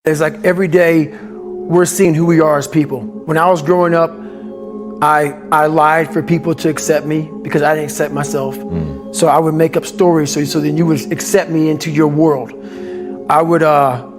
It's like every day we're seeing who we are as people. When I was growing up, I lied for people to accept me because I didn't accept myself. So I would make up stories so then you would accept me into your world. I would,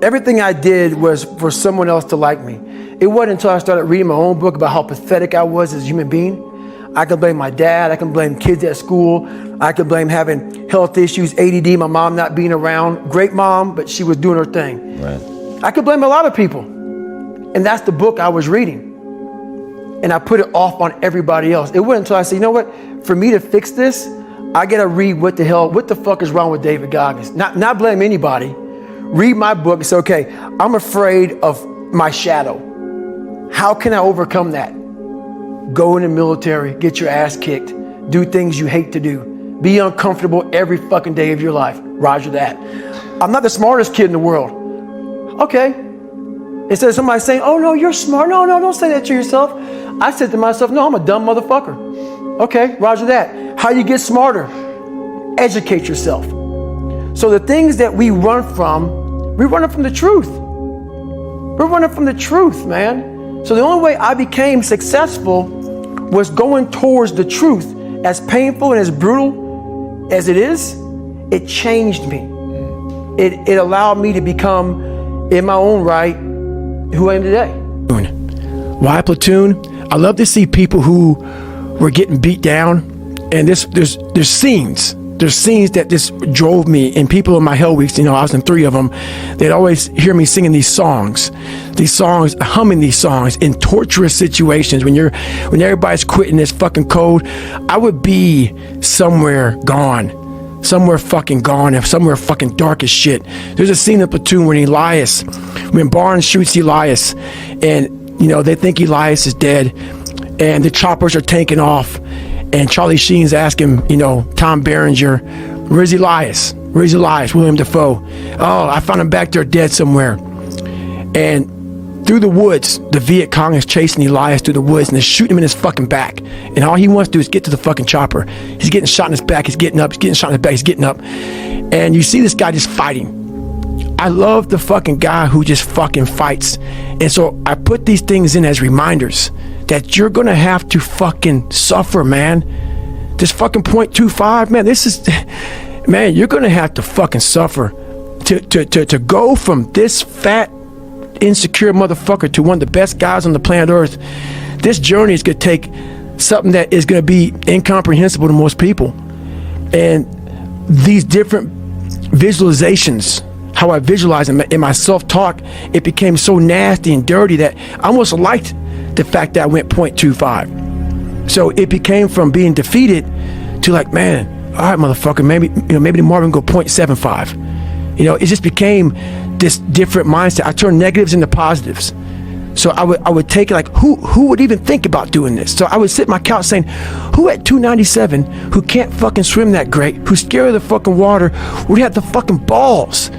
everything I did was for someone else to like me. It wasn't until I started reading my own book about how pathetic I was as a human being. I can blame my dad, I can blame kids at school, I can blame having health issues, ADD, my mom not being around. Great mom, but she was doing her thing. Right. I could blame a lot of people. And that's the book I was reading. And I put it off on everybody else. It wasn't until I said, you know what? For me to fix this, I gotta read what the fuck is wrong with David Goggins? Not blame anybody. Read my book and say, okay, I'm afraid of my shadow. How can I overcome that? Go in the military, get your ass kicked, do things you hate to do. Be uncomfortable every fucking day of your life. Roger that. I'm not the smartest kid in the world. Okay. Instead of somebody saying, oh no, you're smart. No, don't say that to yourself. I said to myself, no, I'm a dumb motherfucker. Okay, roger that. How you get smarter? Educate yourself. So the things that we run from the truth. We're running from the truth, man. So the only way I became successful was going towards the truth. As painful and as brutal as it is, it changed me. It allowed me to become, in my own right, who I am today. Why Platoon? I love to see people who were getting beat down, and there's scenes. There's scenes that just drove me, and people in my Hell Weeks, I was in 3 of them, they'd always hear me singing these songs, humming these songs in torturous situations. When everybody's quitting this fucking code, I would be somewhere fucking gone, and somewhere fucking dark as shit. There's a scene in Platoon when Barnes shoots Elias, and they think Elias is dead, and the choppers are taking off, and Charlie Sheen's asking, Tom Berenger, where's Elias? William Dafoe. Oh, I found him back there dead somewhere. And through the woods, the Viet Cong is chasing Elias through the woods, and they're shooting him in his fucking back. And all he wants to do is get to the fucking chopper. He's getting shot in his back, he's getting up, he's getting shot in his back, he's getting up. And you see this guy just fighting. I love the fucking guy who just fucking fights. And so I put these things in as reminders that you're gonna have to fucking suffer, man. This fucking 0.25, man, you're gonna have to fucking suffer to go from this fat, insecure motherfucker to one of the best guys on the planet Earth. This journey is gonna take something that is gonna be incomprehensible to most people. And these different visualizations, how I visualize in my self-talk, it became so nasty and dirty that I almost liked the fact that I went 0.25. So it became from being defeated to like, man, all right, motherfucker, maybe the Marvin go 0.75. It just became this different mindset. I turned negatives into positives. So I would take it like, who would even think about doing this? So I would sit on my couch saying, who at 297, who can't fucking swim that great, who's scared of the fucking water, would have the fucking balls?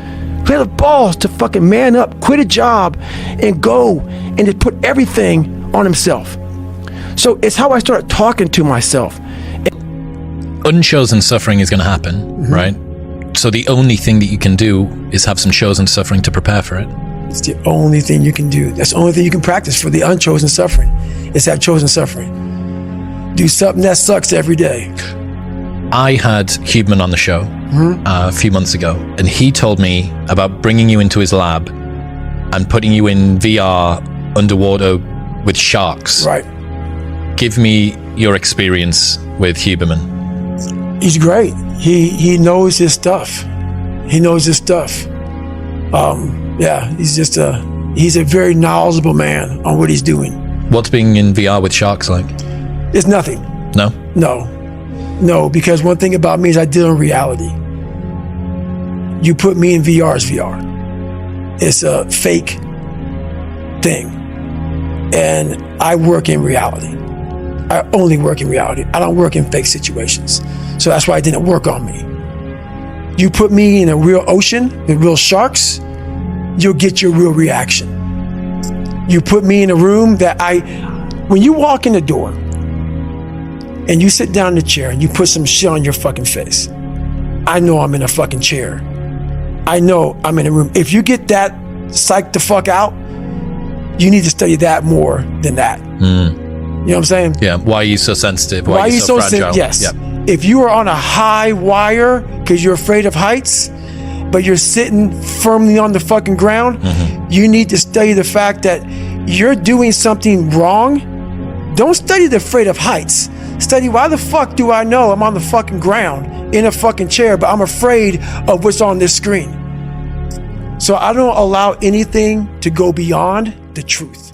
Who had the balls to fucking man up, quit a job, and go and to put everything on himself? So it's how I started talking to myself. Unchosen suffering is going to happen, right? So the only thing that you can do is have some chosen suffering to prepare for it. It's the only thing you can do. That's the only thing you can practice for the unchosen suffering, is that chosen suffering. Do something that sucks every day. I had Huberman on the show a few months ago, and he told me about bringing you into his lab and putting you in VR underwater with sharks. Right. Give me your experience with Huberman. He's great. He knows his stuff. He's a very knowledgeable man on what he's doing. What's being in VR with sharks like? It's nothing. No, because one thing about me is I deal in reality. You put me in VR, it's VR. It's a fake thing. And I work in reality. I only work in reality. I don't work in fake situations. So that's why it didn't work on me. You put me in a real ocean with real sharks, you'll get your real reaction. You put me in a room when you walk in the door and you sit down in the chair and you put some shit on your fucking face, I know I'm in a fucking chair. I know I'm in a room. If you get that psyched the fuck out, you need to study that more than that. You know what I'm saying? Yeah. Why are you so sensitive? Why are you so fragile? Yes. Yep. If you are on a high wire because you're afraid of heights, but you're sitting firmly on the fucking ground, you need to study the fact that you're doing something wrong. Don't study the afraid of heights. Study, why the fuck do I know I'm on the fucking ground in a fucking chair, but I'm afraid of what's on this screen? So I don't allow anything to go beyond the truth.